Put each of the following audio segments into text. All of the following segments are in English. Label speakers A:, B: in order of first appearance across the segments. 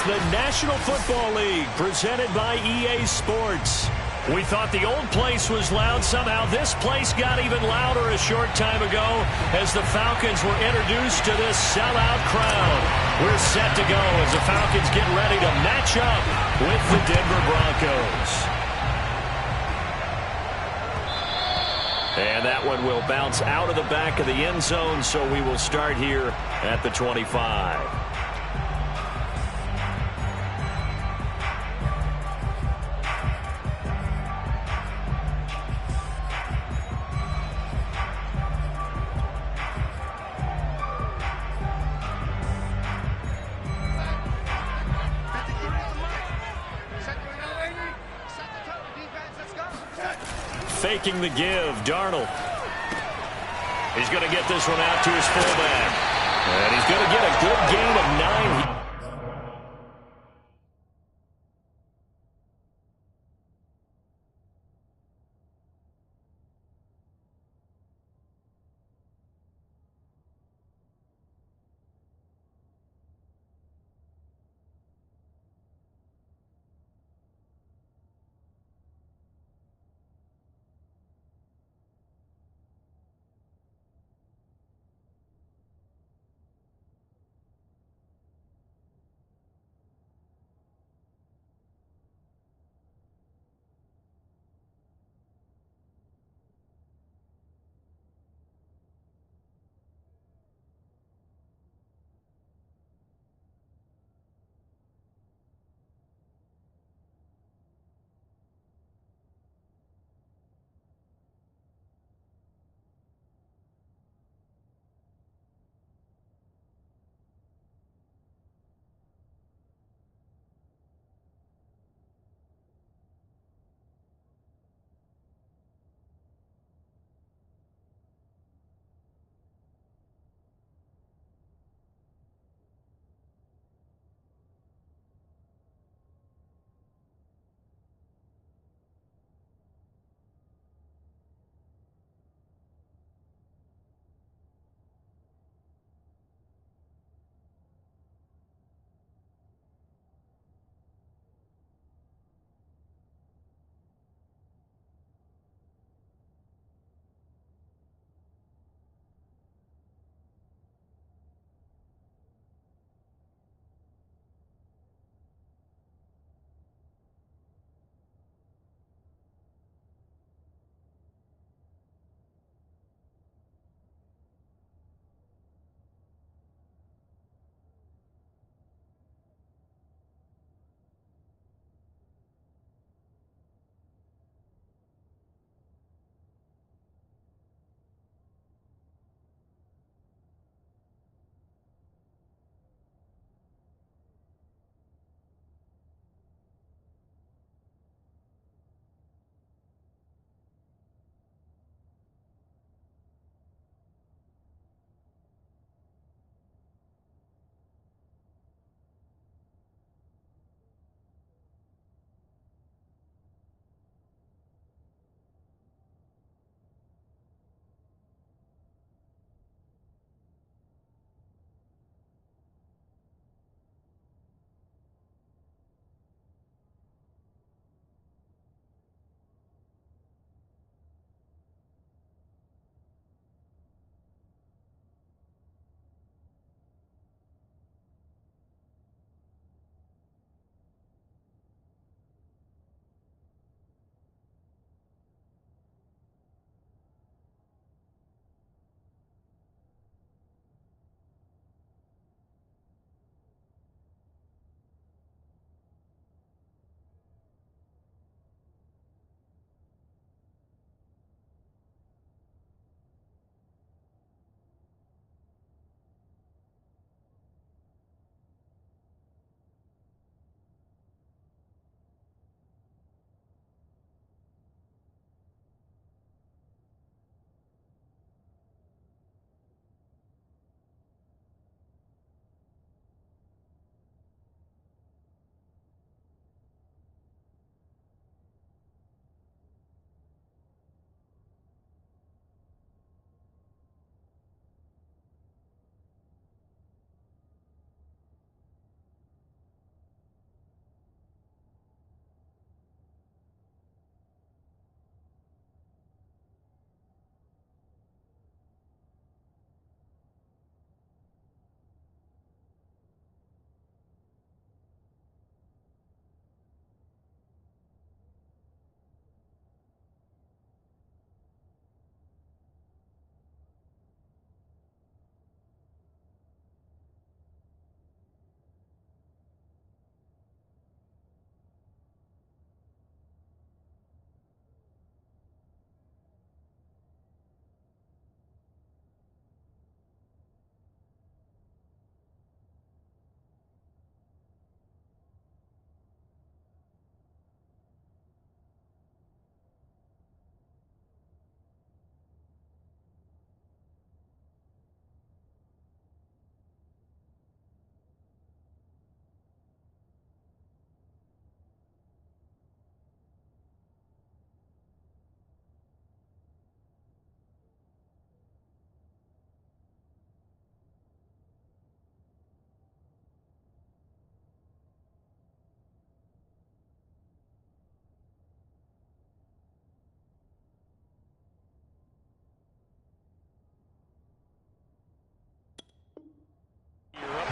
A: the National Football League, presented by EA Sports. We thought the old place was loud. Somehow this place got even louder a short time ago as the Falcons were introduced to this sellout crowd. We're set to go as the Falcons get ready to match up with the Denver Broncos. And that one will bounce out of the back of the end zone, so we will start here at the 25. Faking the give, Darnold. He's going to get this one out to his fullback. And he's going to get a good gain of 9.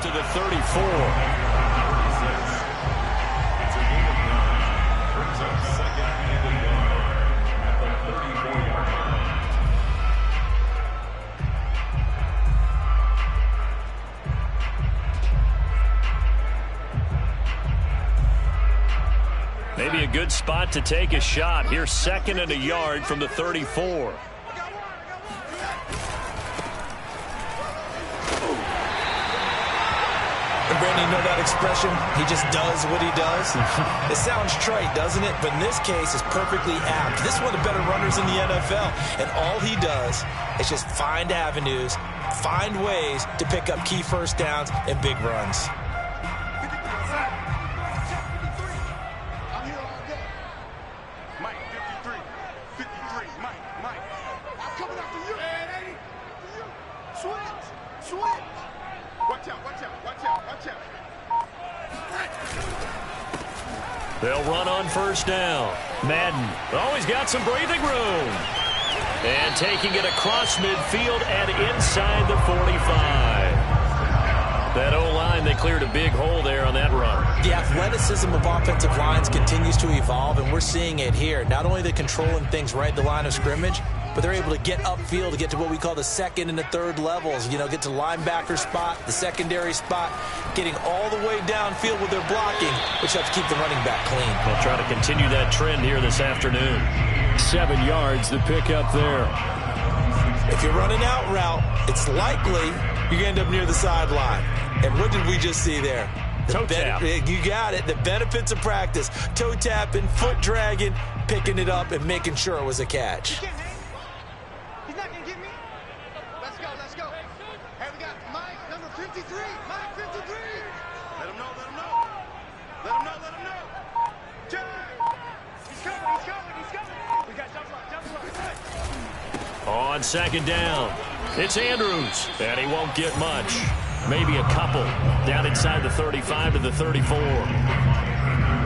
A: to the 34. Maybe a good spot to take a shot. Here's 2nd and a yard from the 34.
B: And Brandon, you know that expression? He just does what he does. It sounds trite, doesn't it? But in this case, it's perfectly apt. This is one of the better runners in the NFL. And all he does is just find avenues, find ways to pick up key first downs and big runs.
A: They'll run on 1st down. Madden always got some breathing room. And taking it across midfield and inside the 45. That O-line, they cleared a big hole there on that run.
B: The athleticism of offensive lines continues to evolve, and we're seeing it here. Not only are they controlling things right at the line of scrimmage, but they're able to get upfield to get to what we call the 2nd and the 3rd levels. You know, get to the linebacker spot, the secondary spot, getting all the way downfield with their blocking, which helps keep the running back clean.
A: They'll try to continue that trend here this afternoon. 7 yards to pick up there.
B: If you're running out route, it's likely you're going to end up near the sideline. And what did we just see there?
A: Toe tap.
B: You got it. The benefits of practice. Toe tapping, foot dragging, picking it up, and making sure it was a catch.
C: He's not going to get me. Let's go, let's go. Hey, we got Mike, number 53. Mike, 53. Let him know, let him know. Let him know, let him know. Jay. He's coming, he's coming, he's coming. We got jump block, jump block.
A: On 2nd down, it's Andrews, and he won't get much. Maybe a couple down inside the 35 to the 34.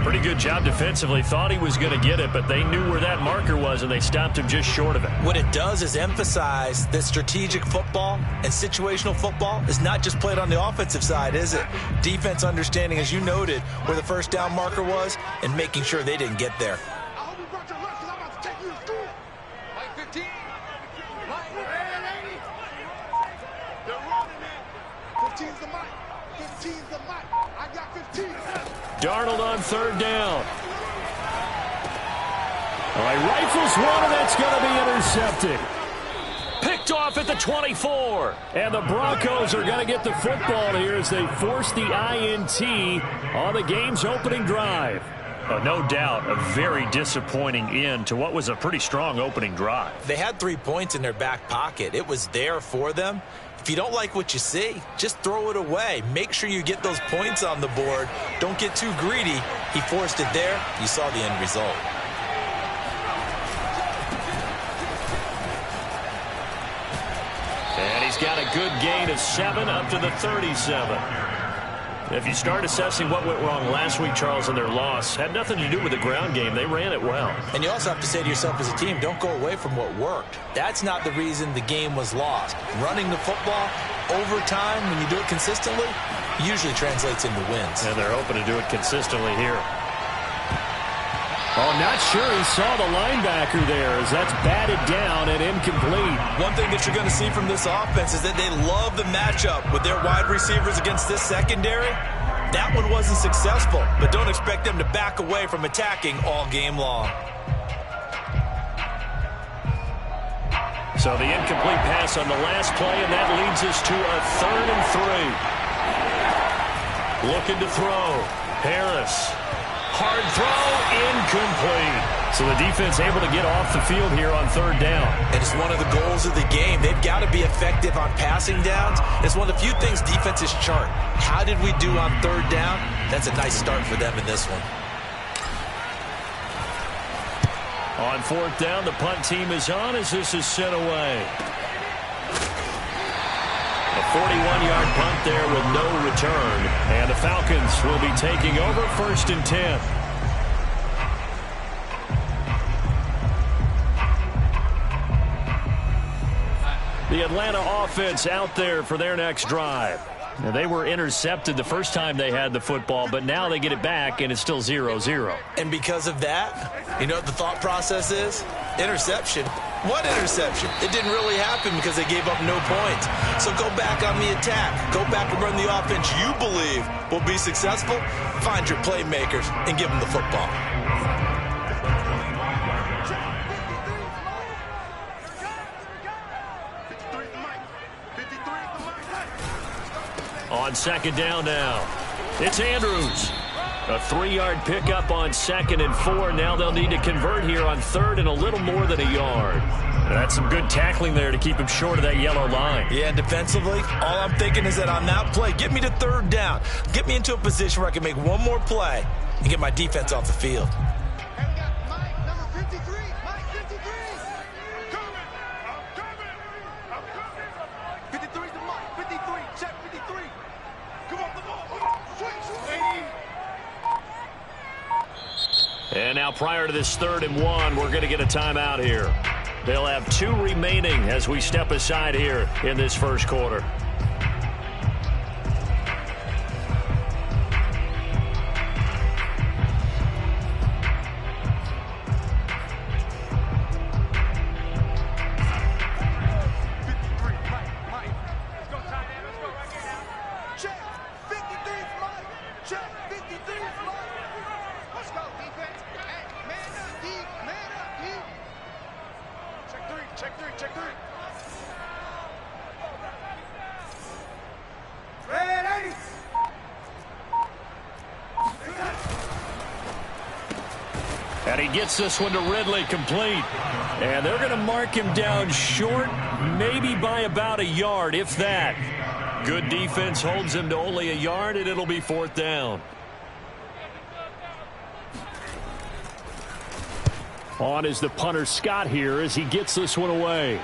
A: Pretty good job defensively. Thought he was going to get it, but they knew where that marker was, and they stopped him just short of it.
B: What it does is emphasize that strategic football and situational football is not just played on the offensive side, is it? Defense understanding, as you noted, where the 1st down marker was and making sure they didn't get there.
C: I hope you brought your lunch because I'm about to take you to school. Mike 15. Mike 80. They're running it. 15's the mic. 15's the mic. I got 15.
A: Darnold on 3rd down. All right, rifles one, and that's going to be intercepted. Picked off at the 24. And the Broncos are going to get the football here as they force the INT on the game's opening drive. No doubt a very disappointing end to what was a pretty strong opening drive.
B: They had 3 points in their back pocket. It was there for them. If you don't like what you see, just throw it away. Make sure you get those points on the board. Don't get too greedy. He forced it there. You saw the end result.
A: And he's got a good gain of 7 up to the 37. If you start assessing what went wrong last week, Charles, in their loss, had nothing to do with the ground game. They ran it well.
B: And you also have to say to yourself as a team, don't go away from what worked. That's not the reason the game was lost. Running the football over time, when you do it consistently, usually translates into wins.
A: And they're hoping to do it consistently here. Oh, not sure he saw the linebacker there as that's batted down and incomplete.
B: One thing that you're going to see from this offense is that they love the matchup with their wide receivers against this secondary. That one wasn't successful, but don't expect them to back away from attacking all game long.
A: So the incomplete pass on the last play, and that leads us to a 3rd and 3. Looking to throw. Harris. Hard throw, incomplete. So the defense able to get off the field here on 3rd down.
B: And it's one of the goals of the game. They've got to be effective on passing downs. It's one of the few things defenses chart. How did we do on 3rd down? That's a nice start for them in this one.
A: On 4th down, the punt team is on as this is sent away. A 41-yard punt there with no return. And the Falcons will be taking over 1st and 10. The Atlanta offense out there for their next drive. Now, they were intercepted the first time they had the football, but now they get it back, and it's still 0-0.
B: And because of that, you know what the thought process is? Interception. What interception? It didn't really happen because they gave up no points. So go back on the attack. Go back and run the offense you believe will be successful. Find your playmakers and give them the football.
A: On second down now, it's Andrews. A 3-yard pickup on 2nd and 4. Now they'll need to convert here on 3rd and a little more than a yard. That's some good tackling there to keep him short of that yellow line.
B: Yeah, and defensively, all I'm thinking is that on that play, get me to 3rd down. Get me into a position where I can make one more play and get my defense off the field.
C: And we got Mike, number 53. Mike, 53. Coming. I'm coming. 53 to Mike. 53. Check 53. Come on, come on. Swing.
A: And now prior to this 3rd and 1, we're going to get a timeout here. They'll have 2 remaining as we step aside here in this first quarter.
C: Check three.
A: And he gets this one to Ridley, complete. And they're going to mark him down short, maybe by about a yard, if that. Good defense holds him to only a yard, and it'll be 4th down. On is the punter Scott here as he gets this one away.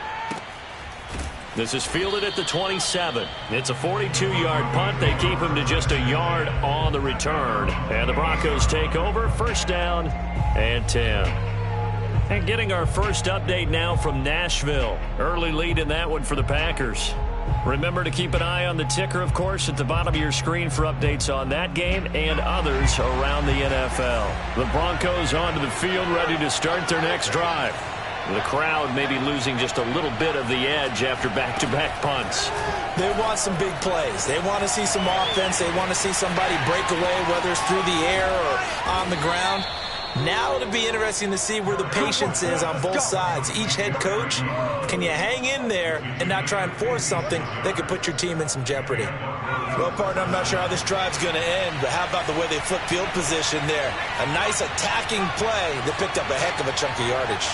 A: This is fielded at the 27. It's a 42-yard punt. They keep him to just a yard on the return. And the Broncos take over, 1st down and 10. And getting our first update now from Nashville. Early lead in that one for the Packers. Remember to keep an eye on the ticker, of course, at the bottom of your screen for updates on that game and others around the NFL. The Broncos onto the field, ready to start their next drive. The crowd may be losing just a little bit of the edge after back-to-back punts.
B: They want some big plays. They want to see some offense. They want to see somebody break away, whether it's through the air or on the ground. Now it'll be interesting to see where the patience is on both sides. Each head coach, can you hang in there and not try and force something that could put your team in some jeopardy? Well, partner, I'm not sure how this drive's going to end, but how about the way they flip field position there? A nice attacking play that picked up a heck of a chunk of yardage.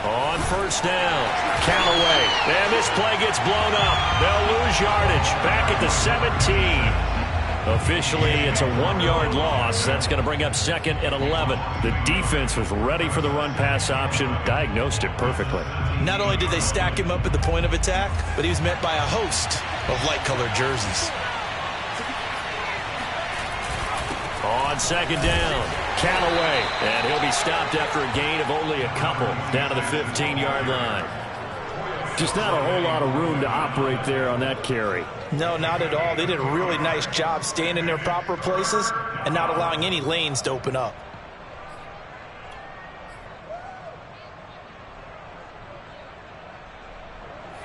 A: On 1st down, Callaway. And this play gets blown up. They'll lose yardage. Back at the 17. Officially, it's a 1-yard loss. That's going to bring up 2nd and 11. The defense was ready for the run-pass option, diagnosed it perfectly.
B: Not only did they stack him up at the point of attack, but he was met by a host of light-colored jerseys.
A: On 2nd down, Callaway. And he'll be stopped after a gain of only a couple down to the 15-yard line. Just not a whole lot of room to operate there on that carry.
B: No, not at all. They did a really nice job staying in their proper places and not allowing any lanes to open up.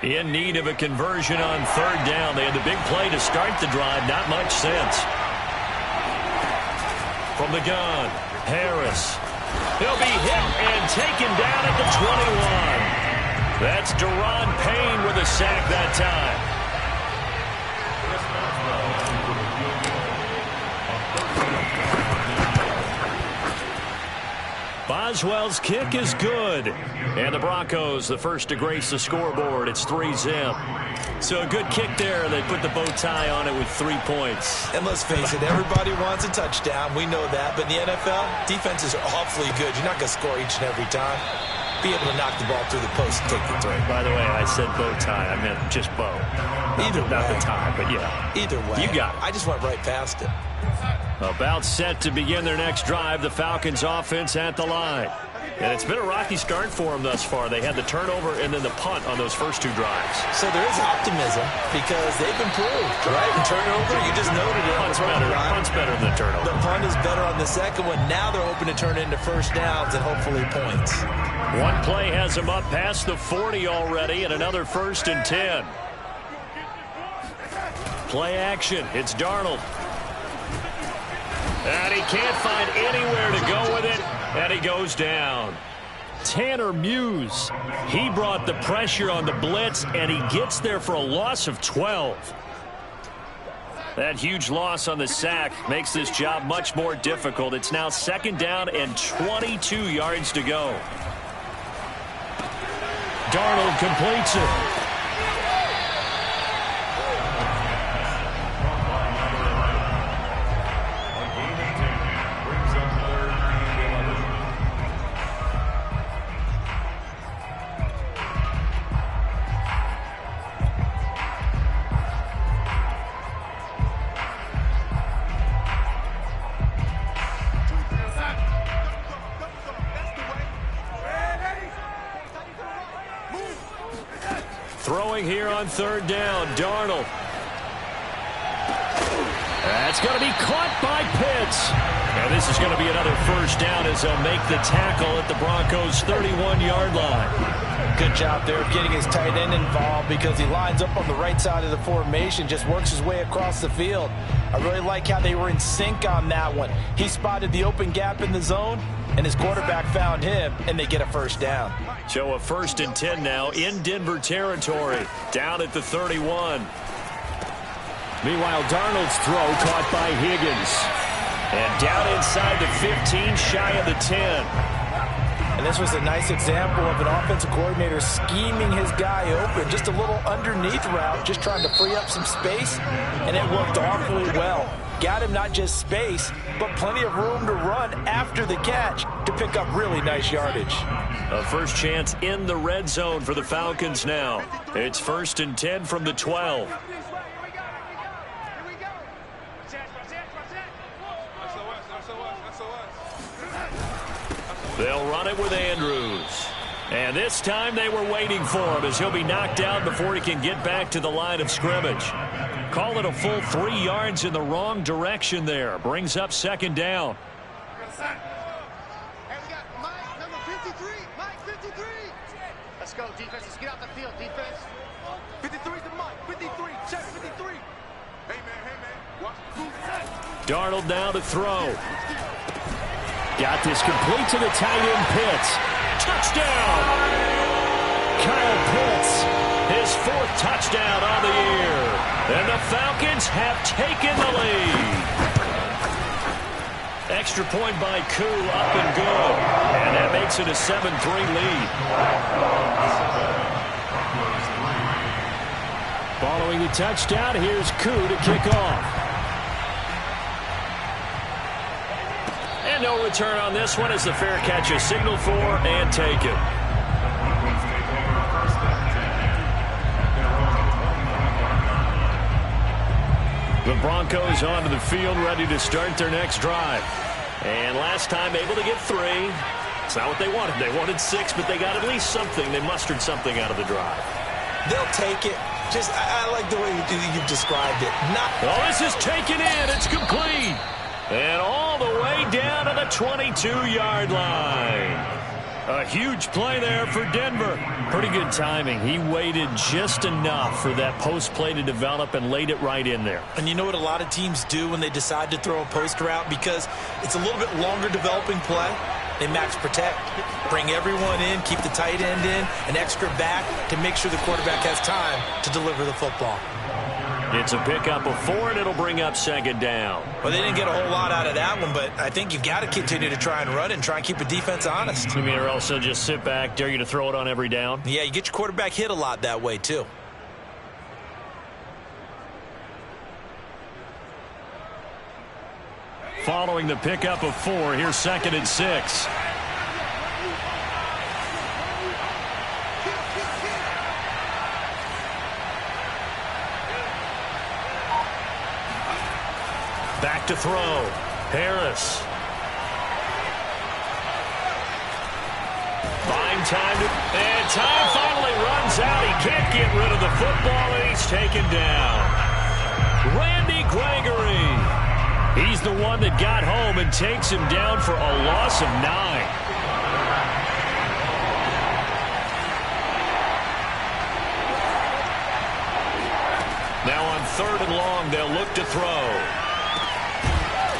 A: In need of a conversion on 3rd down. They had the big play to start the drive. Not much sense. From the gun, Harris. He'll be hit and taken down at the 21. That's Deron Payne with a sack that time. Boswell's kick is good. And the Broncos, the first to grace the scoreboard. It's 3-zip. So a good kick there. They put the bow tie on it with 3 points.
B: And let's face it, everybody wants a touchdown. We know that. But in the NFL, defenses are awfully good. You're not going to score each and every time. Be able to knock the ball through the post and take the three.
A: By the way, I said bow tie. I meant just bow.
B: Either way.
A: Not the tie, but yeah.
B: Either way.
A: You got it.
B: I just went right past it.
A: About set to begin their next drive. The Falcons offense at the line. And it's been a rocky start for them thus far. They had the turnover and then the punt on those first 2 drives.
B: So there is optimism because they've improved, right? And turnover, you just noted it.
A: Punt's better than the turnover.
B: The punt is better on the second one. Now they're hoping to turn it into first downs and hopefully points.
A: One play has them up past the 40 already and another 1st and 10. Play action. It's Darnold. And he can't find anywhere to go with it, and he goes down. Tanner Muse, he brought the pressure on the blitz, and he gets there for a loss of 12. That huge loss on the sack makes this job much more difficult. It's now 2nd down and 22 yards to go. Darnold completes it. Throwing here on 3rd down, Darnold. That's going to be caught by Pitts. And this is going to be another 1st down as they'll make the tackle at the Broncos' 31-yard line.
B: Good job there of getting his tight end involved because he lines up on the right side of the formation, just works his way across the field. I really like how they were in sync on that one. He spotted the open gap in the zone, and his quarterback found him, and they get a 1st down.
A: So a 1st and 10 now in Denver territory, down at the 31. Meanwhile, Darnold's throw caught by Higgins. And down inside the 15, shy of the 10.
B: And this was a nice example of an offensive coordinator scheming his guy open. Just a little underneath route, just trying to free up some space, and it worked awfully well. Got him not just space, but plenty of room to run after the catch to pick up really nice yardage.
A: A first chance in the red zone for the Falcons now. It's 1st and 10 from the 12. They'll run it with Andrews. And this time they were waiting for him as he'll be knocked down before he can get back to the line of scrimmage. Call it a full 3 yards in the wrong direction there. Brings up 2nd down.
C: Hey, we got Mike, number 53. Mike, 53. Let's go, defense. Let's get out the field, defense. 53 is the Mike. 53. Check 53. Hey, man. Watch the move.
A: Darnold now to throw. Got this complete to the tight end, Pitts. Touchdown! Kyle Pitts, his 4th touchdown on the year. And the Falcons have taken the lead. Extra point by Koo, up and good. And that makes it a 7-3 lead. Following the touchdown, here's Koo to kick off. And no return on this one as the fair catch is signaled for and taken. The Broncos onto the field, ready to start their next drive. And last time able to get 3. It's not what they wanted. They wanted 6, but they got at least something. They mustered something out of the drive.
B: They'll take it. Just, I like the way you've described it.
A: Oh, this is taken in. It's complete. And all the way down to the 22-yard line. A huge play there for Denver. Pretty good timing. He waited just enough for that post play to develop and laid it right in there.
B: And you know what a lot of teams do when they decide to throw a post route? Because it's a little bit longer developing play. They max protect, bring everyone in, keep the tight end in, an extra back to make sure the quarterback has time to deliver the football.
A: It's a pickup of 4, and it'll bring up 2nd down.
B: Well, they didn't get a whole lot out of that one, but I think you've got to continue to try and run and try and keep the defense honest.
A: You mean, or else they'll just sit back, dare you to throw it on every down?
B: Yeah, you get your quarterback hit a lot that way, too.
A: Following the pickup of 4, here's 2nd and 6. Back to throw. Harris. some time. And time finally runs out. He can't get rid of the football, and he's taken down. Randy Gregory. He's the one that got home and takes him down for a loss of 9. Now on 3rd and long, they'll look to throw.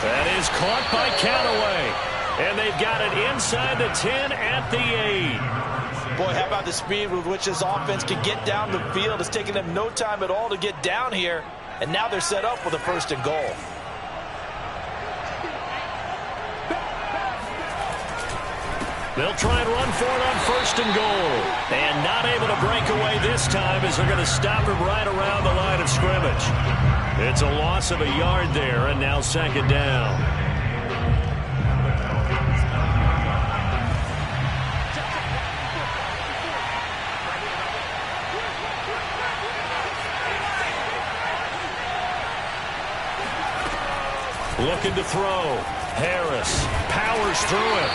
A: That is caught by Callaway. And they've got it inside the 10 at the 8.
B: Boy, how about the speed with which this offense can get down the field? It's taken them no time at all to get down here. And now they're set up with a 1st and goal.
A: They'll try and run for it on 1st and goal. And not able to break away this time as they're going to stop him right around the line of scrimmage. It's a loss of a yard there, and now 2nd down. Looking to throw. Harris powers through it.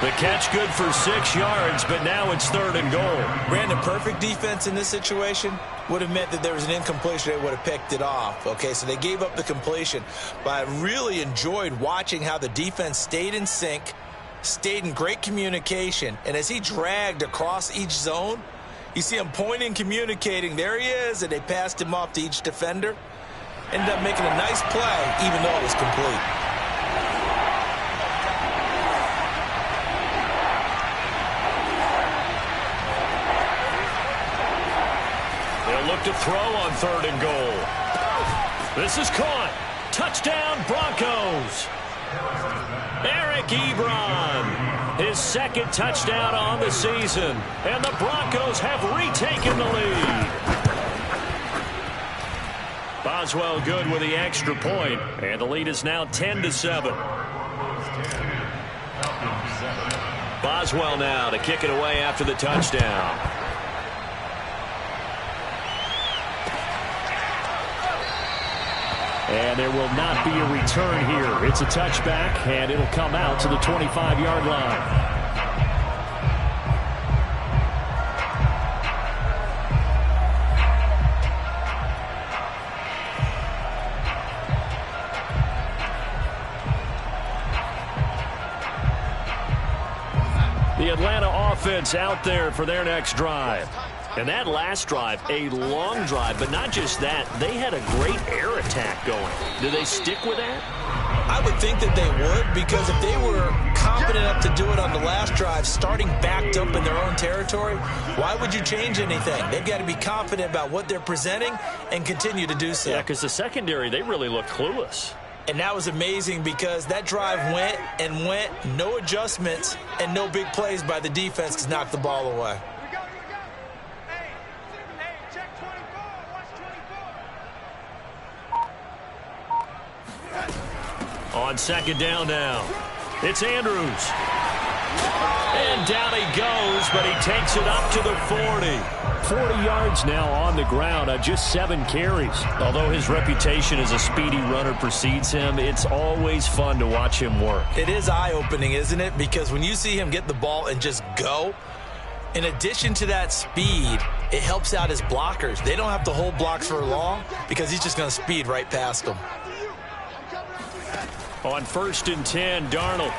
A: The catch good for 6 yards, but now it's 3rd and goal.
B: Brandon, perfect defense in this situation would have meant that there was an incompletion. They would have picked it off. Okay, so they gave up the completion. But I really enjoyed watching how the defense stayed in sync, stayed in great communication, and as he dragged across each zone, you see him pointing, communicating. There he is, and they passed him off to each defender. Ended up making a nice play, even though it was complete.
A: Look to throw on 3rd and goal. This is caught. Touchdown, Broncos. Eric Ebron, his 2nd touchdown on the season. And the Broncos have retaken the lead. Boswell good with the extra point. And the lead is now 10-7. Boswell now to kick it away after the touchdown. And there will not be a return here. It's a touchback, and it'll come out to the 25-yard line. The Atlanta offense out there for their next drive. And that last drive, a long drive, but not just that. They had a great air attack going. Do they stick with that?
B: I would think that they would, because if they were confident enough to do it on the last drive, starting backed up in their own territory, why would you change anything? They've got to be confident about what they're presenting and continue to do so.
A: Yeah, because the secondary, they really looked clueless.
B: And that was amazing because that drive went and went, no adjustments, and no big plays by the defense to knock the ball away.
A: On 2nd down now, it's Andrews. And down he goes, but he takes it up to the 40. 40 yards now on the ground on just 7 carries. Although his reputation as a speedy runner precedes him, it's always fun to watch him work.
B: It is eye-opening, isn't it? Because when you see him get the ball and just go, in addition to that speed, it helps out his blockers. They don't have to hold blocks for long because he's just going to speed right past them.
A: On 1st and 10, Darnold.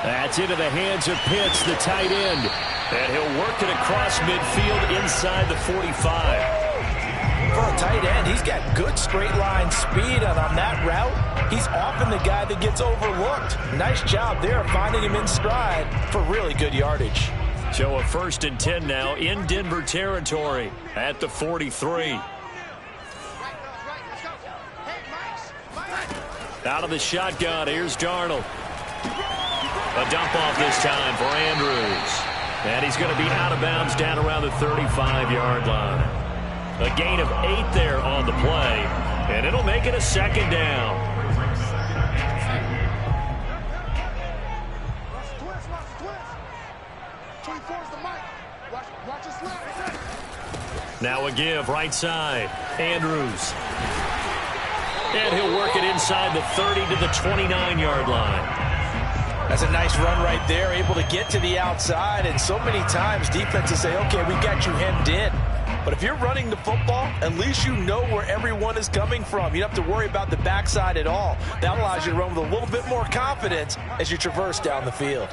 A: That's into the hands of Pitts, the tight end. And he'll work it across midfield inside the 45.
B: For a tight end, he's got good straight line speed, and on that route, he's often the guy that gets overlooked. Nice job there finding him in stride for really good yardage.
A: So a 1st and 10 now in Denver territory at the 43. Out of the shotgun, here's Darnold. A dump off this time for Andrews. And he's going to be out of bounds down around the 35-yard line. A gain of 8 there on the play, and it'll make it a 2nd down. Now a give right side. Andrews. And he'll work it inside the 30 to the 29-yard line.
B: That's a nice run right there, able to get to the outside, and so many times defenses say, okay, we got you hemmed in. But if you're running the football, at least you know where everyone is coming from. You don't have to worry about the backside at all. That allows you to run with a little bit more confidence as you traverse down the field.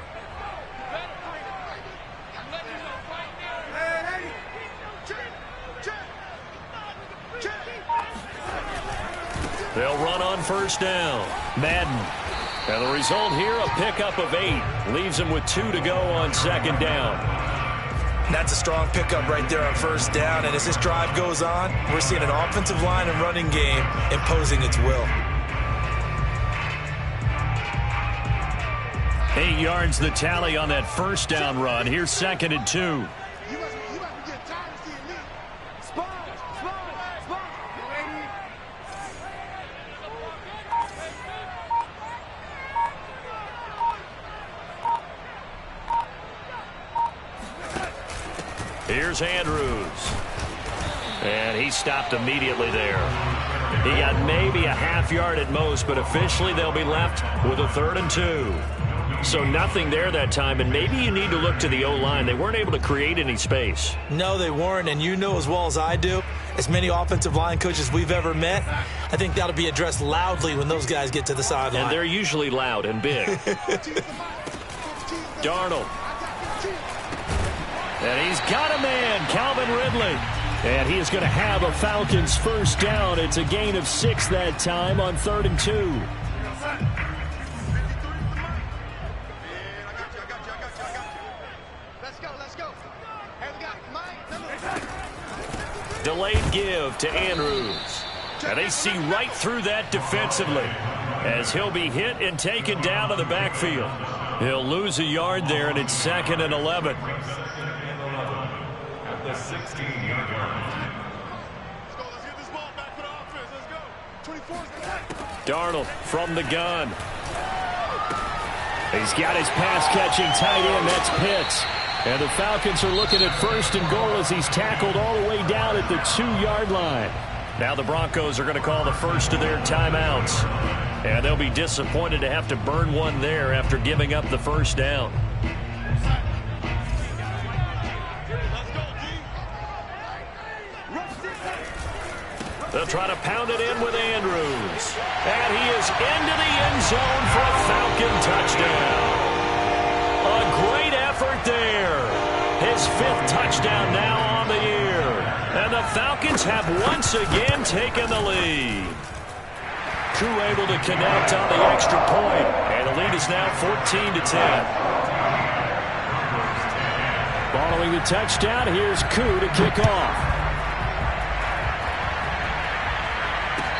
A: They'll run on first down. Madden. And the result here, a pickup of 8. Leaves them with 2 to go on second down.
B: That's a strong pickup right there on first down. And as this drive goes on, we're seeing an offensive line and running game imposing its will.
A: 8 yards the tally on that first down run. Here's 2nd and 2. Here's Andrews. And he stopped immediately there. He got maybe a half yard at most, but officially they'll be left with a 3rd and 2. So nothing there that time, and maybe you need to look to the O-line. They weren't able to create any space.
B: No, they weren't, and you know as well as I do, as many offensive line coaches we've ever met, I think that'll be addressed loudly when those guys get to the sideline.
A: And they're usually loud and big. Darnold. And he's got a man, Calvin Ridley. And he is going to have a Falcons first down. It's a gain of 6 that time on 3rd and 2.
C: Let's go. Hey, we got Mike.
A: Delayed give to Andrews. And they see right through that defensively as he'll be hit and taken down to the backfield. He'll lose a yard there, and it's 2nd and 11.
C: The 16-yard line. Let's get this ball back for the offense. Let's go. 24's the play.
A: Darnold from the gun. He's got his pass-catching tight end. That's Pitts. And the Falcons are looking at 1st and goal as he's tackled all the way down at the 2-yard line. Now the Broncos are going to call the first of their timeouts. And they'll be disappointed to have to burn one there after giving up the first down. They'll try to pound it in with Andrews. And he is into the end zone for a Falcon touchdown. A great effort there. His 5th touchdown now on the year. And the Falcons have once again taken the lead. Crew able to connect on the extra point. And the lead is now 14 to 10. Following the touchdown, here's Koo to kick off.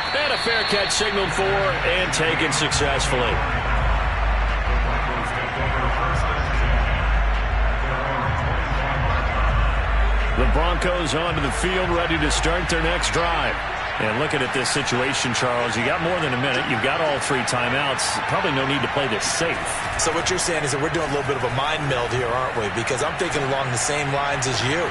A: And a fair catch signaled for and taken successfully. The Broncos onto the field, ready to start their next drive. And looking at this situation, Charles, you got more than a minute. You've got all 3 timeouts. Probably no need to play this safe.
B: So what you're saying is that we're doing a little bit of a mind meld here, aren't we? Because I'm thinking along the same lines as you.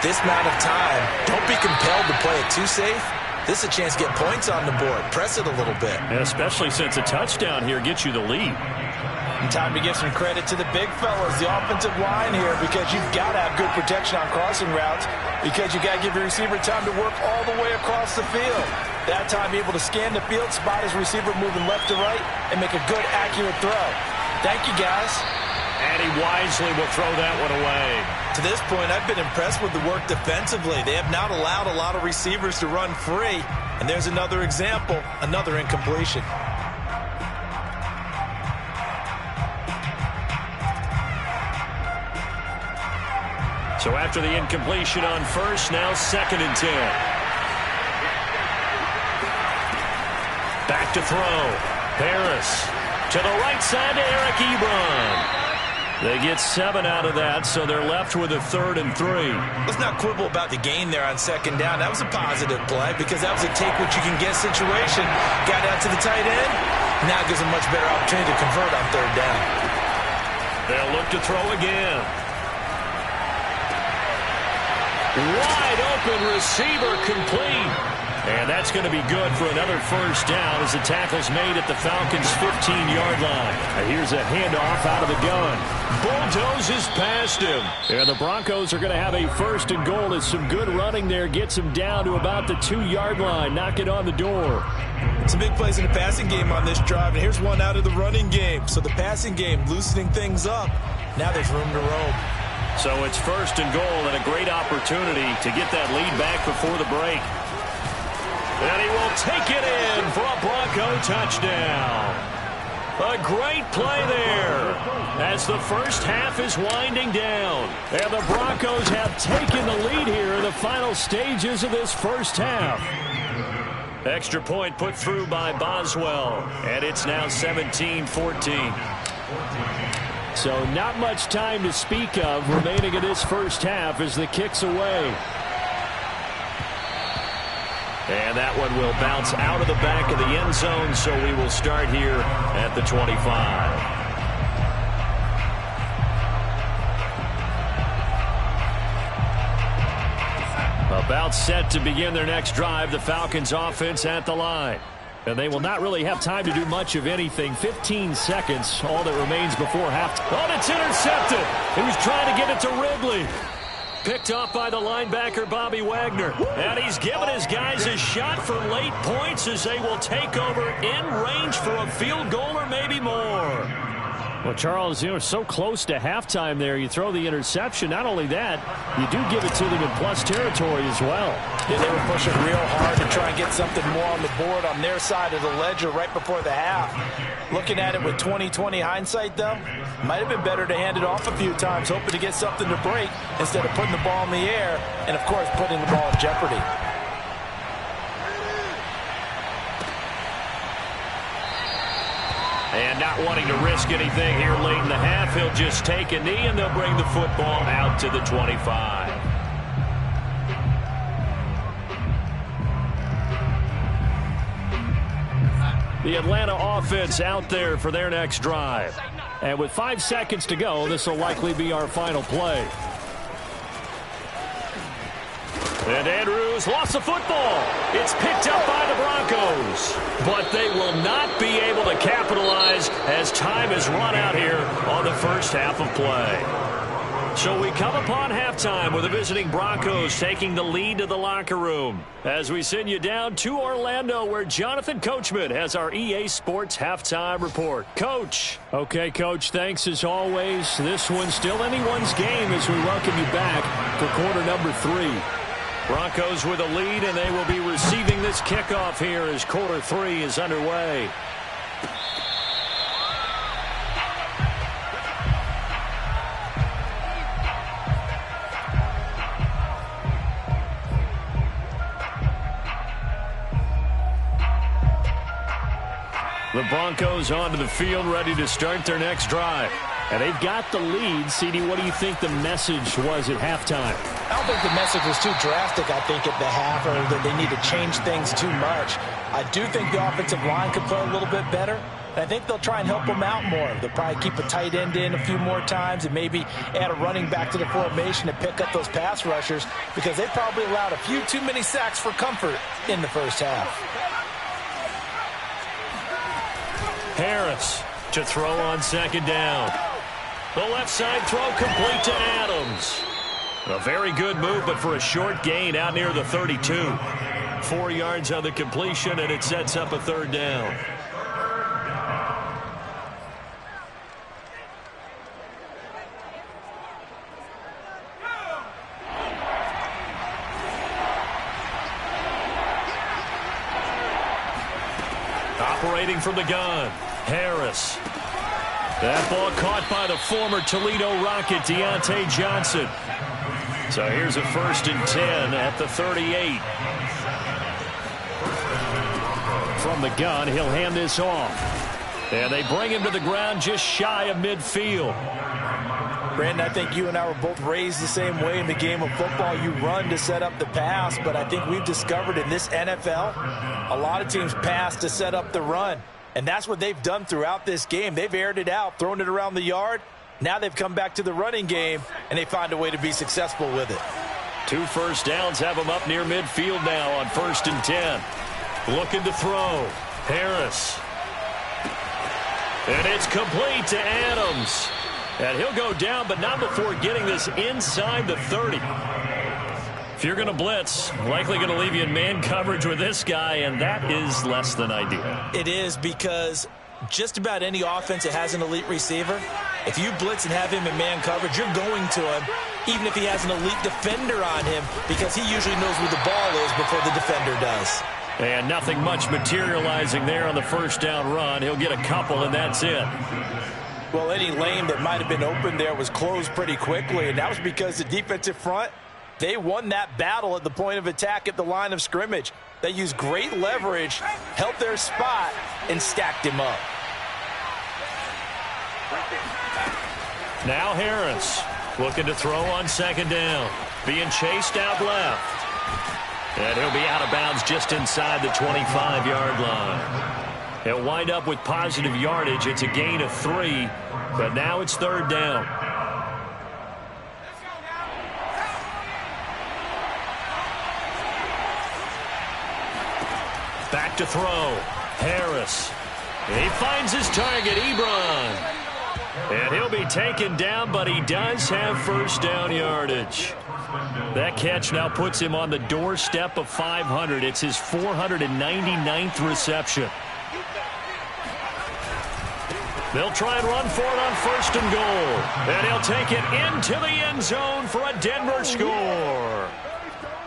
B: This amount of time, don't be compelled to play it too safe. This is a chance to get points on the board. Press it a little bit.
A: And especially since a touchdown here gets you the lead.
B: And time to give some credit to the big fellas, the offensive line here, because you've got to have good protection on crossing routes, because you got to give your receiver time to work all the way across the field. That time able to scan the field, spot his receiver moving left to right, and make a good, accurate throw. Thank you, guys.
A: And he wisely will throw that one away.
B: To this point, I've been impressed with the work defensively. They have not allowed a lot of receivers to run free. And there's another example, another incompletion.
A: So after the incompletion on first, now 2nd and 10. Back to throw. Harris to the right side to Eric Ebron. They get 7 out of that, so they're left with a 3rd and 3.
B: Let's not quibble about the gain there on 2nd down. That was a positive play because that was a take-what-you-can-get situation. Got out to the tight end. Now it gives them much better opportunity to convert on 3rd down.
A: They'll look to throw again. Wide open receiver complete. And that's going to be good for another first down as the tackle's made at the Falcons' 15-yard line. And here's a handoff out of the gun. Bulldozes past him. And the Broncos are going to have a first and goal as some good running there gets him down to about the 2-yard line. Knock it on the door.
B: Some big plays in the passing game on this drive, and here's one out of the running game. So the passing game loosening things up. Now there's room to roam.
A: So it's first and goal and a great opportunity to get that lead back before the break. And he will take it in for a Bronco touchdown. A great play there as the first half is winding down. And the Broncos have taken the lead here in the final stages of this first half. Extra point put through by Boswell. And it's now 17-14. So not much time to speak of remaining in this first half as the kick's away. And that one will bounce out of the back of the end zone, so we will start here at the 25. About set to begin their next drive, the Falcons offense at the line. And they will not really have time to do much of anything. 15 seconds, all that remains before halftime. Oh, it's intercepted. He was trying to get it to Ridley. Picked off by the linebacker, Bobby Wagner. And he's given his guys a shot for late points as they will take over in range for a field goal or maybe more. Well, Charles, you know, so close to halftime there. You throw the interception. Not only that, you do give it to them in plus territory as well.
B: Yeah, they were pushing real hard to try and get something more on the board on their side of the ledger right before the half. Looking at it with 20/20 hindsight, though, might have been better to hand it off a few times, hoping to get something to break instead of putting the ball in the air and, of course, putting the ball in jeopardy.
A: And not wanting to risk anything here late in the half, he'll just take a knee and they'll bring the football out to the 25. The Atlanta offense out there for their next drive. And with 5 seconds to go, this will likely be our final play. And Andrews lost the football. It's picked up by the Broncos. But they will not be able to capitalize as time has run out here on the first half of play. So we come upon halftime with the visiting Broncos taking the lead to the locker room as we send you down to Orlando where Jonathan Coachman has our EA Sports halftime report. Coach. Okay, Coach, thanks as always. This one's still anyone's game as we welcome you back for quarter number 3. Broncos with a lead, and they will be receiving this kickoff here as quarter 3 is underway. The Broncos onto the field ready to start their next drive. And they've got the lead. CD, what do you think the message was at halftime?
B: I don't think the message was too drastic, I think, at the half, or that they need to change things too much. I do think the offensive line could play a little bit better. And I think they'll try and help them out more. They'll probably keep a tight end in a few more times and maybe add a running back to the formation and pick up those pass rushers because they probably allowed a few too many sacks for comfort in the first half.
A: Harris to throw on second down. The left side throw complete to Adams. A very good move, but for a short gain out near the 32. 4 yards on the completion, and it sets up a third down. Operating from the gun, Harris. That ball caught by the former Toledo Rocket, Deontay Johnson. So here's a 1st and 10 at the 38. From the gun, he'll hand this off. And they bring him to the ground just shy of midfield.
B: Brandon, I think you and I were both raised the same way in the game of football. You run to set up the pass, but I think we've discovered in this NFL, a lot of teams pass to set up the run. And that's what they've done throughout this game. They've aired it out, thrown it around the yard. Now they've come back to the running game, and they find a way to be successful with it.
A: 2 first downs have him up near midfield now on 1st and 10. Looking to throw. Harris. And it's complete to Adams. And he'll go down, but not before getting this inside the 30. If you're going to blitz, likely going to leave you in man coverage with this guy, and that is less than ideal.
B: It is, because just about any offense that has an elite receiver, if you blitz and have him in man coverage, you're going to him, even if he has an elite defender on him, because he usually knows where the ball is before the defender does.
A: And nothing much materializing there on the first down run. He'll get a couple, and that's it.
B: Well, any lane that might have been open there was closed pretty quickly, and that was because the defensive front, they won that battle at the point of attack at the line of scrimmage. They used great leverage, held their spot, and stacked him up.
A: Now Harris looking to throw on 2nd down. Being chased out left. And he'll be out of bounds just inside the 25-yard line. He'll wind up with positive yardage. It's a gain of 3, but now it's 3rd down. Back to throw. Harris. He finds his target, Ebron. And he'll be taken down, but he does have 1st down yardage. That catch now puts him on the doorstep of 500. It's his 499th reception. They'll try and run for it on 1st and goal. And he'll take it into the end zone for a Denver score.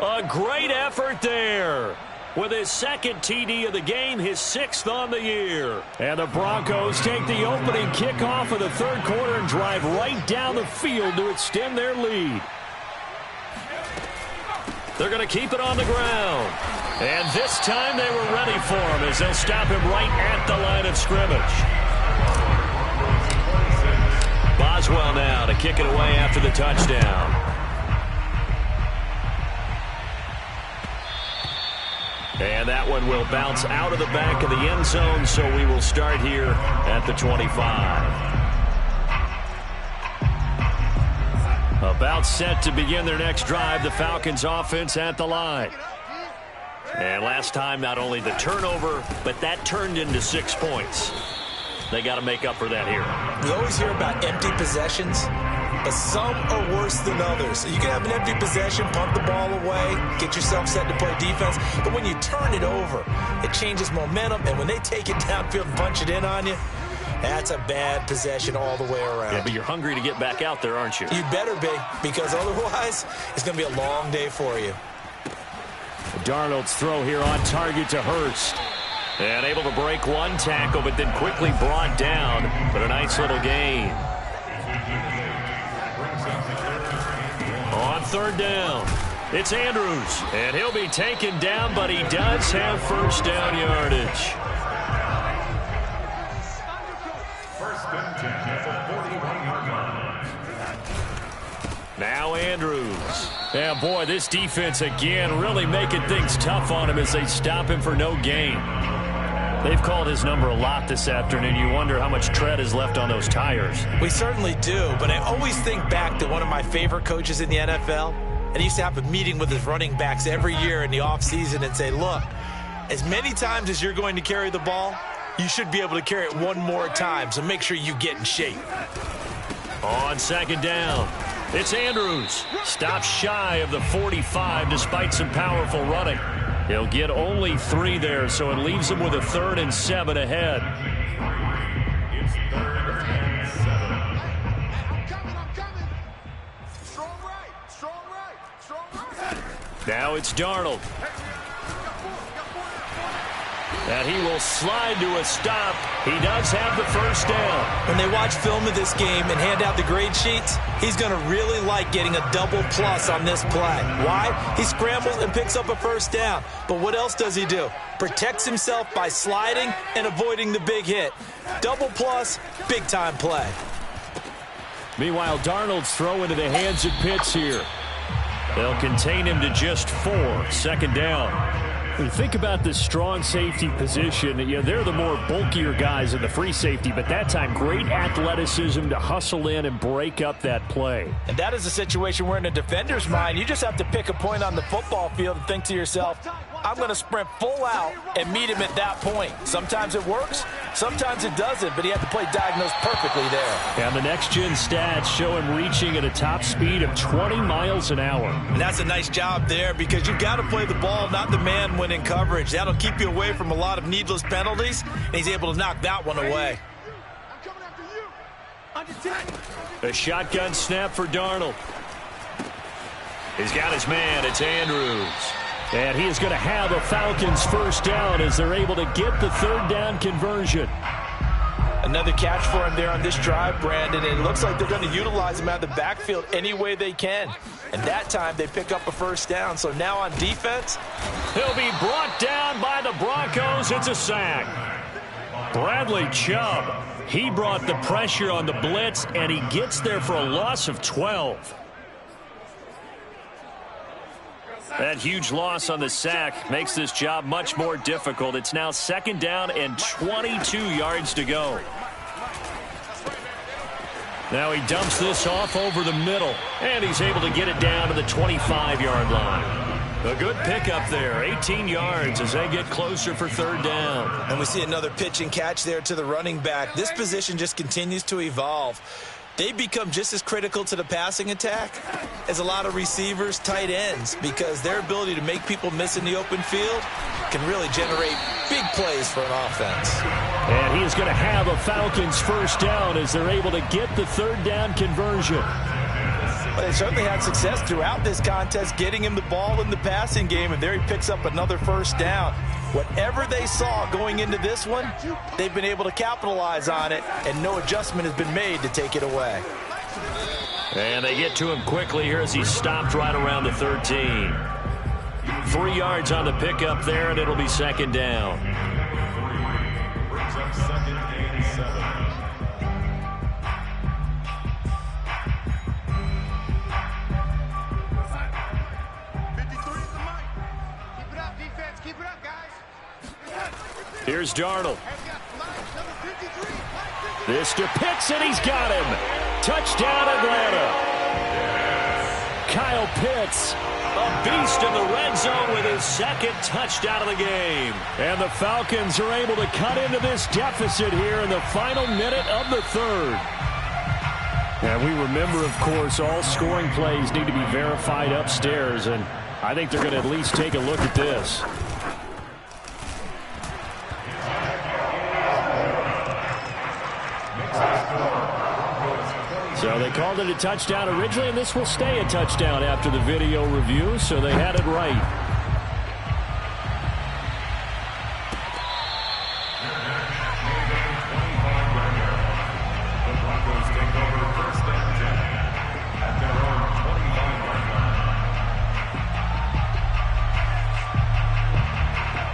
A: A great effort there. With his 2nd TD of the game, his 6th on the year. And the Broncos take the opening kickoff of the 3rd quarter and drive right down the field to extend their lead. They're going to keep it on the ground. And this time they were ready for him as they'll stop him right at the line of scrimmage. Boswell now to kick it away after the touchdown. And that one will bounce out of the back of the end zone, so we will start here at the 25. About set to begin their next drive, the Falcons offense at the line. And last time, not only the turnover, but that turned into 6 points. They got to make up for that here.
B: We always hear about empty possessions, but some are worse than others. You can have an empty possession, punt the ball away, get yourself set to play defense, but when you turn it over, it changes momentum, and when they take it downfield and punch it in on you, that's a bad possession all the way around.
A: Yeah, but you're hungry to get back out there, aren't you?
B: You better be, because otherwise it's going to be a long day for you.
A: Darnold's throw here on target to Hurst. And able to break one tackle, but then quickly brought down. But a nice little gain. On 3rd down, it's Andrews. And he'll be taken down, but he does have 1st down yardage.
D: 1st and 10 at the 41-yard line.
A: Now Andrews. Yeah, boy, this defense again really making things tough on him as they stop him for no gain. They've called his number a lot this afternoon. You wonder how much tread is left on those tires.
B: We certainly do, but I always think back to one of my favorite coaches in the NFL. And he used to have a meeting with his running backs every year in the offseason and say, look, as many times as you're going to carry the ball, you should be able to carry it one more time, so make sure you get in shape.
A: On 2nd down, it's Andrews. Stops shy of the 45 despite some powerful running. He'll get only 3 there, so it leaves him with a 3rd and 7 ahead.
D: It's 3rd and 7.
C: I'm coming. Strong right, strong right, strong right.
A: Now it's Darnold. And he will slide to a stop. He does have the 1st down.
B: When they watch film of this game and hand out the grade sheets, he's going to really like getting a double plus on this play. Why? He scrambles and picks up a 1st down. But what else does he do? Protects himself by sliding and avoiding the big hit. Double plus, big-time play.
A: Meanwhile, Darnold's throw into the hands of Pitts here. They'll contain him to just 4. 2nd down. When you think about the strong safety position, they're the more bulkier guys in the free safety, but that time great athleticism to hustle in and break up that play.
B: And that is a situation where in a defender's mind, you just have to pick a point on the football field and think to yourself, I'm going to sprint full out and meet him at that point. Sometimes it works, sometimes it doesn't, but he had to play diagnosed perfectly there.
A: And the next-gen stats show him reaching at a top speed of 20 miles an hour.
B: And that's a nice job there because you've got to play the ball, not the man when in coverage. That'll keep you away from a lot of needless penalties, and he's able to knock that one away.
C: I'm coming after you. Under 10.
A: A shotgun snap for Darnold. He's got his man. It's Andrews. And he is going to have a Falcons first down as they're able to get the third down conversion.
B: Another catch for him there on this drive, Brandon. And it looks like they're going to utilize him out of the backfield any way they can. And that time they pick up a first down. So now on defense,
A: he'll be brought down by the Broncos. It's a sack. Bradley Chubb, he brought the pressure on the blitz, and he gets there for a loss of 12. That huge loss on the sack makes this job much more difficult. It's now second down and 22 yards to go. Now he dumps this off over the middle, and he's able to get it down to the 25-yard line. A good pickup there, 18 yards as they get closer for third down.
B: And we see another pitch and catch there to the running back. This position just continues to evolve. They become just as critical to the passing attack as a lot of receivers, tight ends, because their ability to make people miss in the open field can really generate big plays for an offense.
A: And he is going to have a Falcons first down as they're able to get the third down conversion.
B: But they certainly had success throughout this contest getting him the ball in the passing game, and there he picks up another first down. Whatever they saw going into this one, they've been able to capitalize on it, and no adjustment has been made to take it away.
A: And they get to him quickly here as he stopped right around the 13. 3 yards on the pickup there, and it'll be second down.
D: Brings up second and 7.
A: Here's Darnold. This to Pitts, and he's got him. Touchdown, Atlanta. Kyle Pitts, a beast in the red zone with his second touchdown of the game. And the Falcons are able to cut into this deficit here in the final minute of the third. And we remember, of course, all scoring plays need to be verified upstairs, and I think they're going to at least take a look at this. So they called it a touchdown originally, and this will stay a touchdown after the video review, so they had it right.
D: The Broncos take over first and 10 at their own 25-yard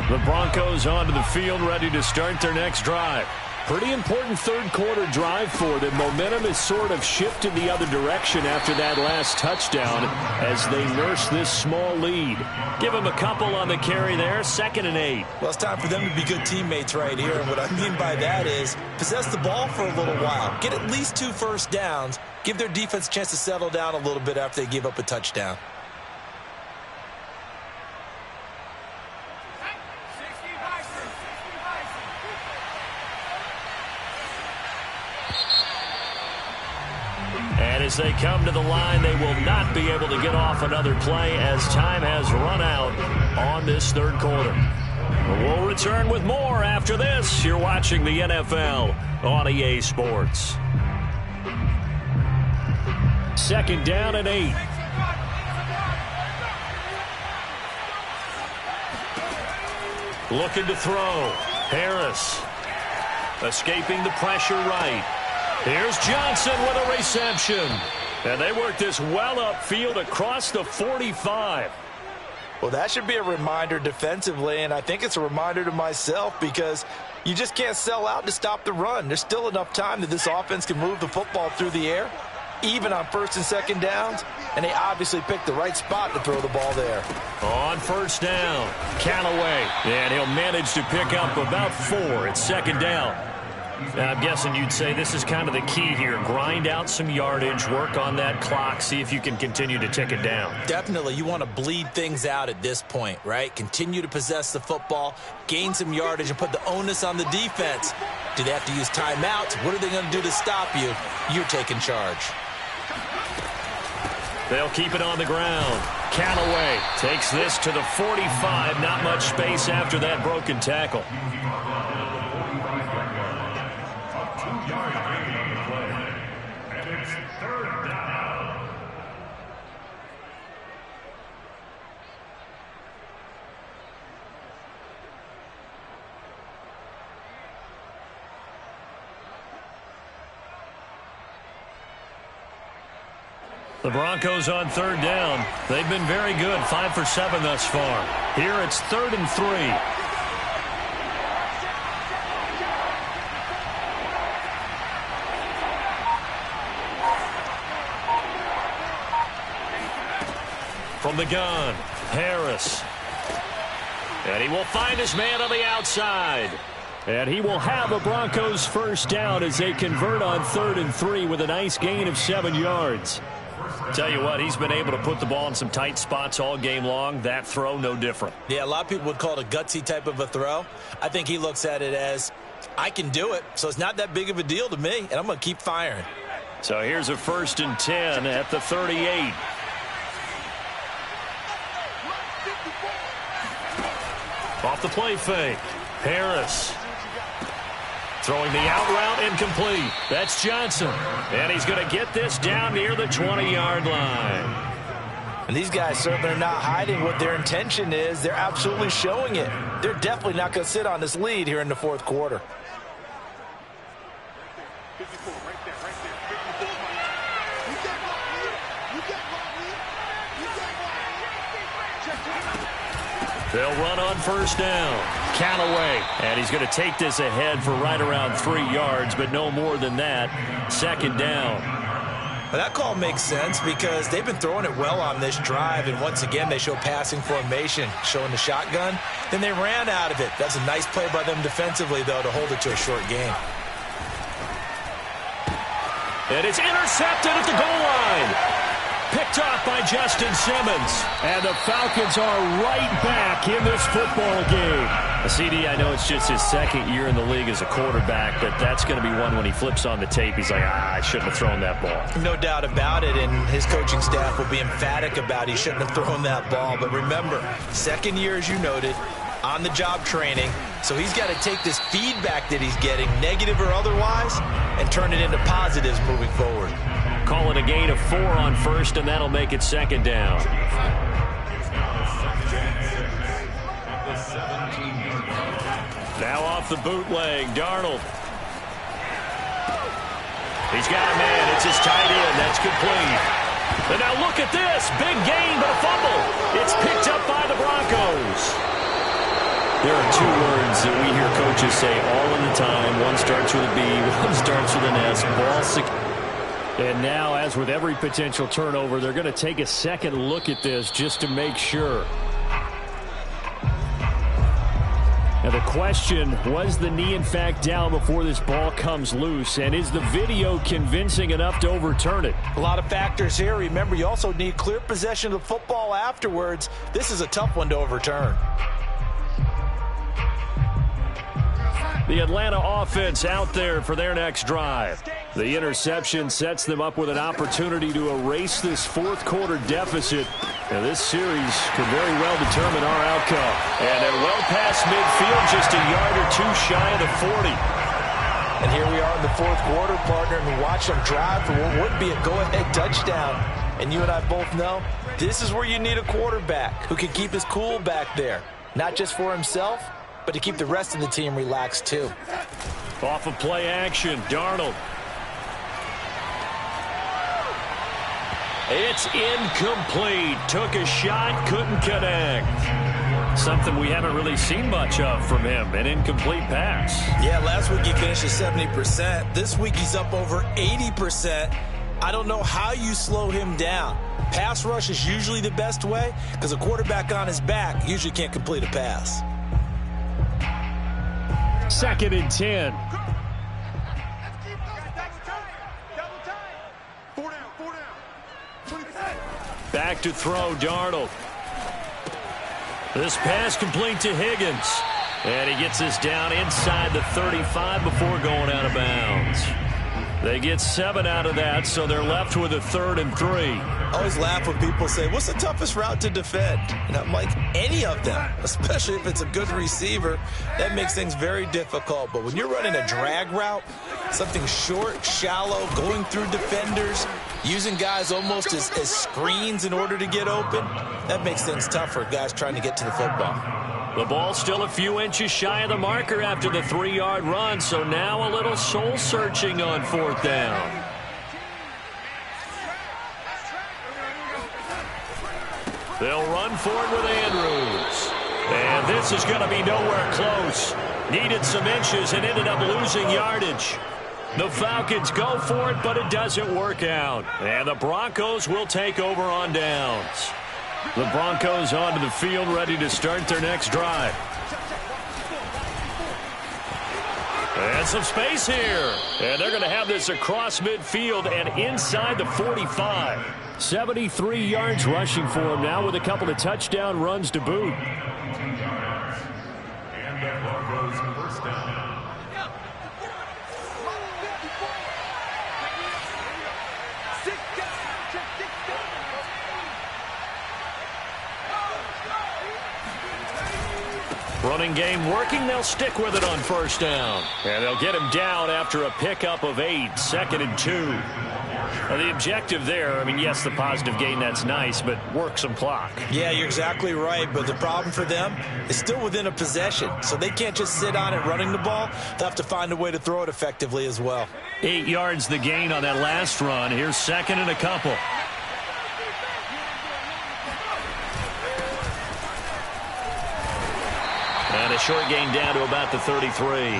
D: line.
A: The Broncos onto the field, ready to start their next drive. Pretty important third quarter drive for them. Momentum has sort of shifted the other direction after that last touchdown as they nurse this small lead. Give them a couple on the carry there, 2nd and 8.
B: Well, it's time for them to be good teammates right here. And what I mean by that is possess the ball for a little while. Get at least 2 first downs. Give their defense a chance to settle down a little bit after they give up a touchdown.
A: And as they come to the line, they will not be able to get off another play as time has run out on this third quarter. We'll return with more after this. You're watching the NFL on EA Sports. 2nd down and 8. Looking to throw. Harris escaping the pressure right. Here's Johnson with a reception. And they work this well upfield across the 45.
B: Well, that should be a reminder defensively, and I think it's a reminder to myself because you just can't sell out to stop the run. There's still enough time that this offense can move the football through the air, even on 1st and 2nd downs, and they obviously picked the right spot to throw the ball there.
A: On first down, Callaway, and he'll manage to pick up about 4 at second down. Now, I'm guessing you'd say this is kind of the key here. Grind out some yardage, work on that clock, see if you can continue to tick it down.
B: Definitely. You want to bleed things out at this point, right? Continue to possess the football, gain some yardage, and put the onus on the defense. Do they have to use timeouts? What are they going to do to stop you? You're taking charge.
A: They'll keep it on the ground. Callaway takes this to the 45. Not much space after that broken tackle. The Broncos on third down. They've been very good, 5 for 7 thus far. Here it's 3rd and 3. From the gun, Harris. And he will find his man on the outside. And he will have a Broncos first down as they convert on 3rd and 3 with a nice gain of 7 yards. Tell you what, he's been able to put the ball in some tight spots all game long. That throw, no different.
B: Yeah, a lot of people would call it a gutsy type of a throw. I think he looks at it as, I can do it, so it's not that big of a deal to me, and I'm going to keep firing.
A: So here's a 1st and 10 at the 38. Off the play fake, Harris. Throwing the out route incomplete. That's Johnson. And he's going to get this down near the 20-yard line.
B: And these guys certainly are not hiding what their intention is. They're absolutely showing it. They're definitely not going to sit on this lead here in the 4th quarter.
A: They'll run on first down. Callaway, and he's going to take this ahead for right around 3 yards, but no more than that. 2nd down.
B: Well, that call makes sense because they've been throwing it well on this drive, and once again they show passing formation, showing the shotgun. Then they ran out of it. That's a nice play by them defensively, though, to hold it to a short gain.
A: And it's intercepted at the goal line. Picked off by Justin Simmons. And the Falcons are right back in this football game. CD, I know it's just his 2nd year in the league as a quarterback, but that's going to be one when he flips on the tape. He's like, I shouldn't have thrown that ball.
B: No doubt about it, and his coaching staff will be emphatic about he shouldn't have thrown that ball. But remember, 2nd year, as you noted, on-the-job training. So he's got to take this feedback that he's getting, negative or otherwise, and turn it into positives moving forward.
A: Call it a gain of 4 on first, and that'll make it 2nd down. Now off the bootleg, Darnold. He's got a man. It's his tight end. That's complete. And now look at this. Big gain, but a fumble. It's picked up by the Broncos. There are 2 words that we hear coaches say all of the time. One starts with a B, one starts with an S. Ball secure. And now, as with every potential turnover, they're going to take a second look at this just to make sure. Now the question, was the knee in fact down before this ball comes loose? And is the video convincing enough to overturn it?
B: A lot of factors here. Remember, you also need clear possession of the football afterwards. This is a tough one to overturn.
A: The Atlanta offense out there for their next drive. The interception sets them up with an opportunity to erase this 4th quarter deficit. Now this series could very well determine our outcome. And they're well past midfield, just a yard or 2 shy of the 40.
B: And here we are in the 4th quarter, partner, and we watch them drive for what would be a go-ahead touchdown. And you and I both know this is where you need a quarterback who can keep his cool back there. Not just for himself, but to keep the rest of the team relaxed too.
A: Off of play action, Darnold. It's incomplete. Took a shot, couldn't connect. Something we haven't really seen much of from him, an incomplete pass.
B: Yeah, last week he finished at 70%. This week he's up over 80%. I don't know how you slow him down. Pass rush is usually the best way because a quarterback on his back usually can't complete a pass.
A: 2nd and 10. Back to throw, Darnold. This pass complete to Higgins. And he gets this down inside the 35 before going out of bounds. They get 7 out of that, so they're left with a 3rd and 3.
B: I always laugh when people say, what's the toughest route to defend? And I'm like, any of them, especially if it's a good receiver. That makes things very difficult. But when you're running a drag route, something short, shallow, going through defenders, using guys almost as screens in order to get open, that makes things tough for guys trying to get to the football.
A: The ball's still a few inches shy of the marker after the 3-yard run, so now a little soul-searching on 4th down. They'll run for it with Andrews. And this is going to be nowhere close. Needed some inches and ended up losing yardage. The Falcons go for it, but it doesn't work out. And the Broncos will take over on downs. The Broncos onto the field, ready to start their next drive. And some space here. And they're going to have this across midfield and inside the 45. 73 yards rushing for him now with a couple of touchdown runs to boot.
D: And the Broncos first down.
A: Running game working. They'll stick with it on 1st down. And they'll get him down after a pickup of 8. 2nd and 2. Now the objective there, I mean, yes, the positive gain, that's nice, but work some clock.
B: Yeah, you're exactly right, but the problem for them is still within a possession, so they can't just sit on it running the ball. They'll have to find a way to throw it effectively as well.
A: 8 yards the gain on that last run. Here's 2nd and a couple. And a short gain down to about the 33.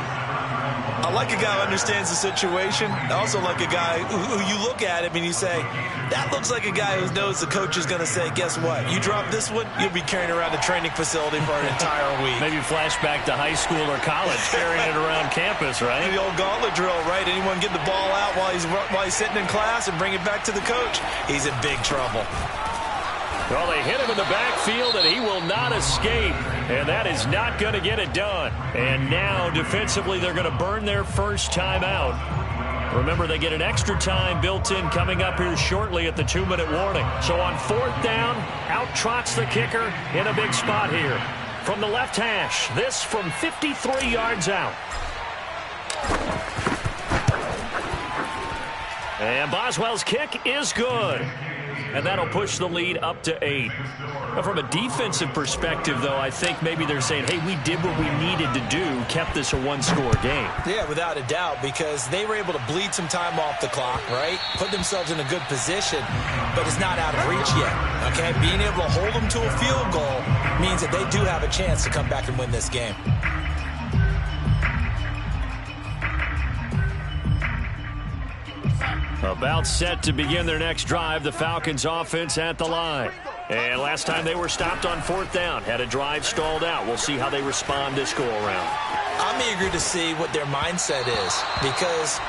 B: I like a guy who understands the situation. I also like a guy who you look at him and you say, that looks like a guy who knows the coach is going to say, guess what? You drop this one, you'll be carrying around the training facility for an entire week.
A: Maybe flashback to high school or college, carrying it around campus, right?
B: The old gauntlet drill, right? Anyone get the ball out while he's sitting in class and bring it back to the coach, he's in big trouble.
A: Well, they hit him in the backfield, and he will not escape. And that is not going to get it done. And now, defensively, they're going to burn their first timeout. Remember, they get an extra time built in coming up here shortly at the 2-minute warning. So on 4th down, out trots the kicker in a big spot here. From the left hash, this from 53 yards out. And Boswell's kick is good. And that'll push the lead up to 8. Now, from a defensive perspective, though, I think maybe they're saying, hey, we did what we needed to do, kept this a 1-score game.
B: Yeah, without a doubt, because they were able to bleed some time off the clock, right? Put themselves in a good position, but it's not out of reach yet, okay? Being able to hold them to a field goal means that they do have a chance to come back and win this game.
A: About set to begin their next drive, the Falcons offense at the line. And last time they were stopped on 4th down, had a drive stalled out. We'll see how they respond this go-around.
B: I'm eager to see what their mindset is, because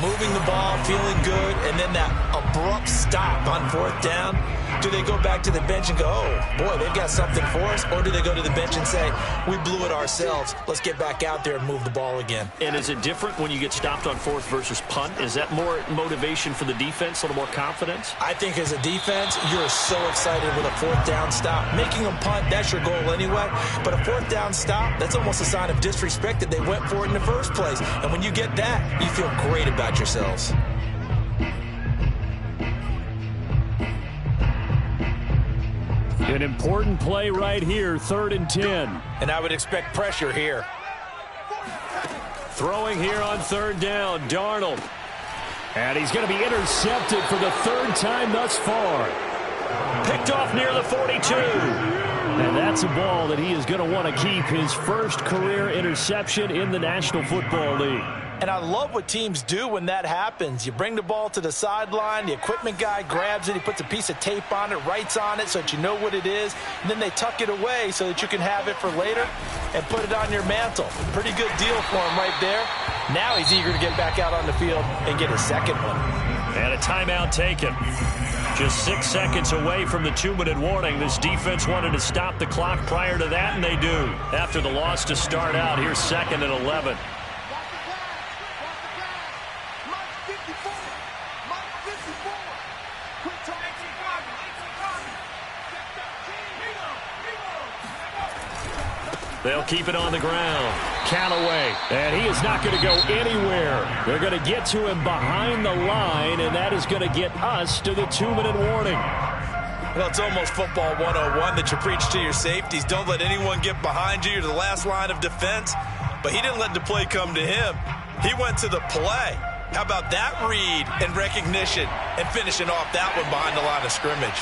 B: moving the ball, feeling good, and then that abrupt stop on 4th down, do they go back to the bench and go, oh, boy, they've got something for us? Or do they go to the bench and say, we blew it ourselves, let's get back out there and move the ball again?
A: And is it different when you get stopped on 4th versus punt? Is that more motivation for the defense, a little more confidence?
B: I think as a defense, you're so excited with a 4th down stop. Making them punt, that's your goal anyway. But a 4th down stop, that's almost a sign of disrespect that they went for it in the first place. And when you get that, you feel great about yourselves.
A: An important play right here, 3rd and 10.
B: And I would expect pressure here.
A: Throwing here on 3rd down, Darnold. And he's going to be intercepted for the 3rd time thus far. Picked off near the 42. And that's a ball that he is going to want to keep, his first career interception in the National Football League.
B: And I love what teams do when that happens. You bring the ball to the sideline, the equipment guy grabs it, he puts a piece of tape on it, writes on it so that you know what it is, and then they tuck it away so that you can have it for later and put it on your mantle. Pretty good deal for him right there. Now he's eager to get back out on the field and get his second one.
A: And a timeout taken. Just 6 seconds away from the 2-minute warning. This defense wanted to stop the clock prior to that, and they do. After the loss to start out, here's 2nd and 11. They'll keep it on the ground. Callaway, and he is not going to go anywhere. They're going to get to him behind the line, and that is going to get us to the 2-minute warning.
B: Well, it's almost football 101 that you preach to your safeties. Don't let anyone get behind you. You're the last line of defense. But he didn't let the play come to him. He went to the play. How about that read and recognition and finishing off that one behind the line of scrimmage?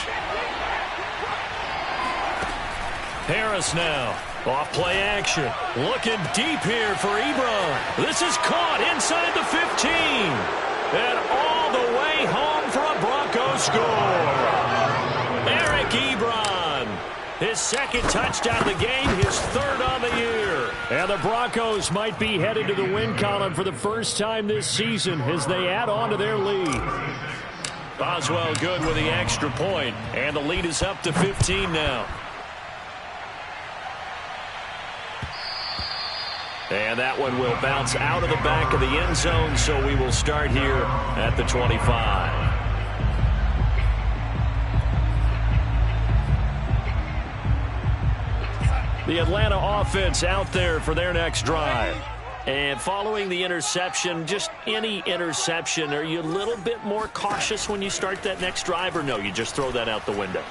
A: Harris now. Off play action. Looking deep here for Ebron. This is caught inside the 15. And all the way home for a Broncos score. Eric Ebron. His second touchdown of the game, his third on the year. And the Broncos might be headed to the win column for the first time this season as they add on to their lead. Boswell good with the extra point. And the lead is up to 15 now. And that one will bounce out of the back of the end zone, so we will start here at the 25. The Atlanta offense out there for their next drive. And following the interception, just any interception, are you a little bit more cautious when you start that next drive, or no, you just throw that out the window?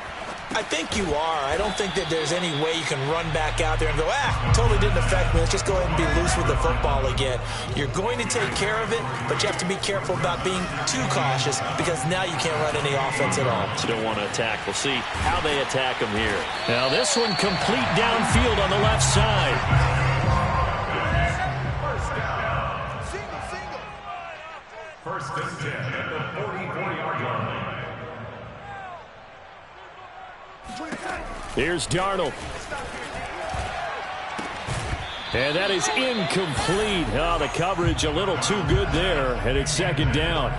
B: I think you are. I don't think that there's any way you can run back out there and go, totally didn't affect me. Let's just go ahead and be loose with the football again. You're going to take care of it, but you have to be careful about being too cautious because now you can't run any offense at all.
A: You don't want to attack. We'll see how they attack them here. Now this one complete downfield on the left side.
D: First and 10 at the 44-yard line.
A: Here's Darnold. And that is incomplete. Oh, the coverage a little too good there, and it's second down.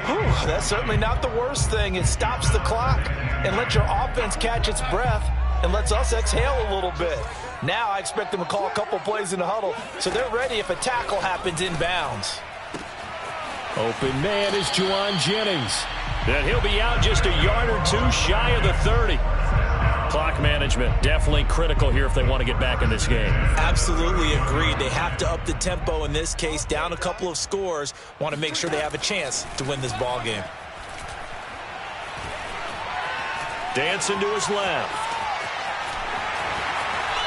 B: Whew, that's certainly not the worst thing. It stops the clock and lets your offense catch its breath and lets us exhale a little bit. Now I expect them to call a couple plays in the huddle, so they're ready if a tackle happens inbounds.
A: Open man is Juwan Jennings. And he'll be out just a yard or two shy of the 30. Clock management definitely critical here if they want to get back in this game.
B: Absolutely agreed. They have to up the tempo in this case, down a couple of scores. Want to make sure they have a chance to win this ball game.
A: Dancing to his left.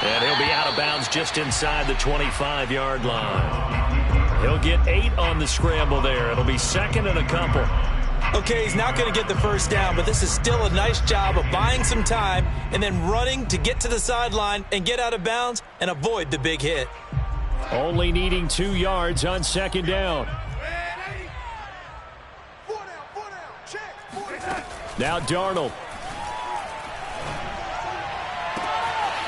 A: And he'll be out of bounds just inside the 25-yard line. He'll get 8 on the scramble there. It'll be second and a couple.
B: Okay, he's not going to get the first down, but this is still a nice job of buying some time and then running to get to the sideline and get out of bounds and avoid the big hit.
A: Only needing 2 yards on second down. Now Darnold.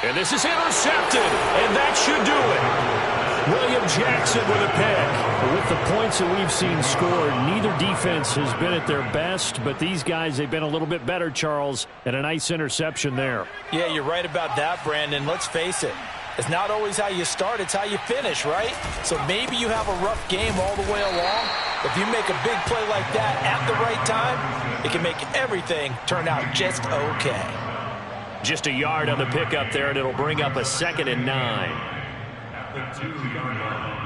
A: And this is intercepted, and that should do it. William Jackson with a pick. With the points that we've seen scored, neither defense has been at their best, but these guys, they've been a little bit better, Charles, and a nice interception there.
B: Yeah, you're right about that, Brandon. Let's face it. It's not always how you start, it's how you finish, right? So maybe you have a rough game all the way along. If you make a big play like that at the right time, it can make everything turn out just okay.
A: Just a yard on the pickup there, and it'll bring up a 2nd and 9.
D: At the 2-yard line.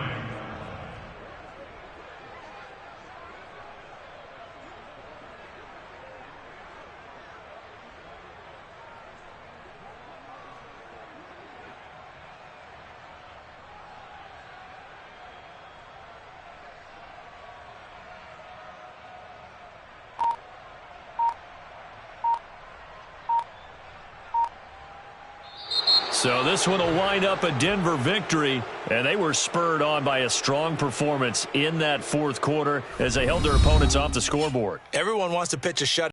A: So this one will wind up a Denver victory, and they were spurred on by a strong performance in that fourth quarter as they held their opponents off the scoreboard.
B: Everyone wants to pitch a shutout.